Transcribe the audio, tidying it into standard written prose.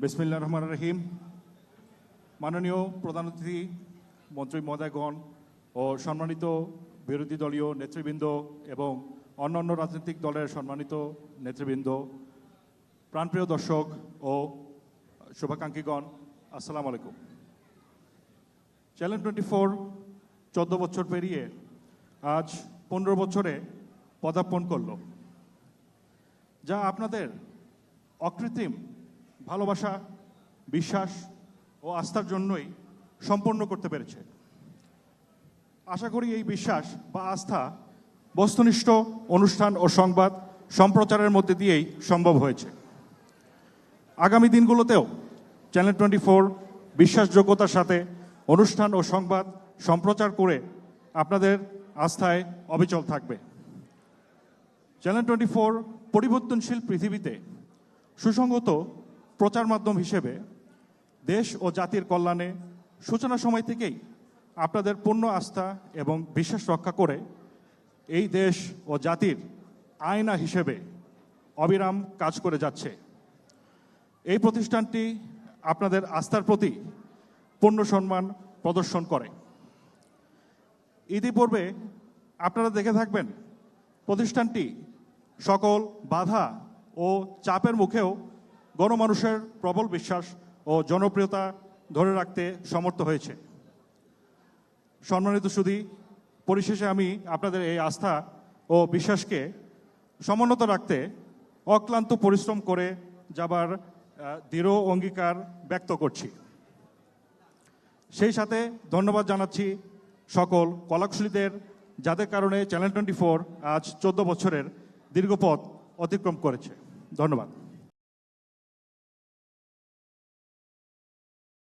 বিসমিল্লাহির রহমানির রহিম। মাননীয় প্রধান অতিথি মন্ত্রী মহোদয়গণ ও সম্মানিত বিরোধী দলীয় নেতৃবৃন্দ এবং অন্যান্য রাজনৈতিক দলের সম্মানিত নেতৃবৃন্দ, প্রাণপ্রিয় দর্শক ও শুভাকাঙ্ক্ষীগণ, আসসালামু আলাইকুম। চ্যানেল 24 14 বছর পেরিয়ে আজ 15 বছরে পদার্পণ করল, যা আপনাদের অকৃত্রিম ভালোবাসা, বিশ্বাস ও আস্থার জন্যই সম্পন্ন করতে পেরেছে। আশা করি এই বিশ্বাস বা আস্থা বস্তুনিষ্ঠ অনুষ্ঠান ও সংবাদ সম্প্রচারের মধ্যে দিয়েই সম্ভব হয়েছে। আগামী দিনগুলোতেও চ্যানেল 24 বিশ্বাসযোগ্যতার সাথে অনুষ্ঠান ও সংবাদ সম্প্রচার করে আপনাদের আস্থায় অবিচল থাকবে। চ্যানেল 24 পরিবর্তনশীল পৃথিবীতে সুসংগত প্রচার মাধ্যম হিসেবে দেশ ও জাতির কল্যাণে সূচনা সময় থেকেই আপনাদের পূর্ণ আস্থা এবং বিশ্বাস রক্ষা করে এই দেশ ও জাতির আয়না হিসেবে অবিরাম কাজ করে যাচ্ছে। এই প্রতিষ্ঠানটি আপনাদের আস্থার প্রতি পূর্ণ সম্মান প্রদর্শন করে। ইতিপূর্বে আপনারা দেখে থাকবেন প্রতিষ্ঠানটি সকল বাধা ও চাপের মুখেও গণমানুষের প্রবল বিশ্বাস ও জনপ্রিয়তা ধরে রাখতে সমর্থ হয়েছে। সম্মানিত সুধী, পরিশেষে আমি আপনাদের এই আস্থা ও বিশ্বাসকে সমুন্নত রাখতে অক্লান্ত পরিশ্রম করে যাবার দৃঢ় অঙ্গীকার ব্যক্ত করছি। সেই সাথে ধন্যবাদ জানাচ্ছি সকল কলাকুশলীদের, যাদের কারণে চ্যানেল 24 আজ 14 বছরের দীর্ঘ পথ অতিক্রম করেছে। ধন্যবাদ।